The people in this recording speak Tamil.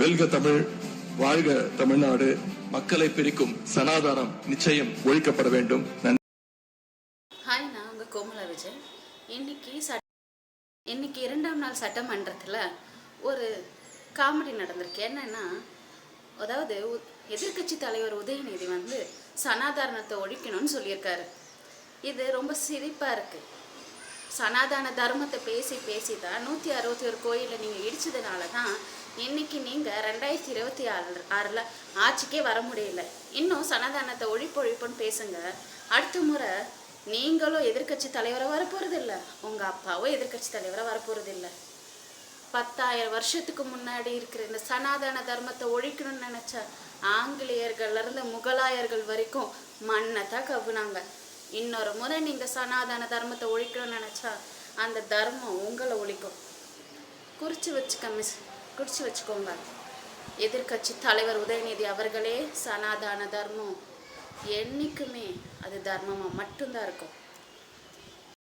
வெல்க தமிழ், வாழ்க தமிழ்நாடு. மக்களை பிரிக்கும் சனாதானம் நிச்சயம் ஒழிக்கப்பட வேண்டும். ஹாய், நான் உங்கள் கோமலா விஜய். இன்னைக்கு 2ஆம் நாள் சட்டமன்றத்தில் ஒரு காமெடி நடந்திருக்கு. என்னன்னா, அதாவது எதிர்கட்சி தலைவர் உதயநிதி சனாதானத்தை ஒழிக்கணும்னு சொல்லியிருக்காரு. இது ரொம்ப சிரிப்பாக இருக்குது. சனாதான தர்மத்தை பேசி தான் 161 கோயிலை நீங்கள் இடிச்சதுனால தான் இன்னைக்கு நீங்கள் 2026 ஆட்சிக்கே வர முடியல. இன்னும் சனாதானத்தை ஒழிப்புன்னு பேசுங்க. அடுத்த முறை நீங்களும் எதிர்கட்சி தலைவராக வரப்போகிறதில்ல, உங்கள் அப்பாவும் எதிர்கட்சி தலைவராக வரப்போகிறதில்ல. 10,000 வருஷத்துக்கு முன்னாடி இருக்கிற இந்த சனாதன தர்மத்தை ஒழிக்கணும்னு நினச்ச ஆங்கிலேயர்கள்லேருந்து முகலாயர்கள் வரைக்கும் மண்ணை தான் கவ்வுனாங்க. இன்னொரு முறை நீங்கள் சனாதன தர்மத்தை ஒழிக்கணும்னு நினச்சா அந்த தர்மம் உங்களை ஒழிக்கும். குறித்து வச்சுக்கோங்க. எதிர்கட்சி தலைவர் உதயநிதி அவர்களே, சனாதன தர்மம் என்றைக்குமே அது தர்மமாக மட்டும்தான் இருக்கும்.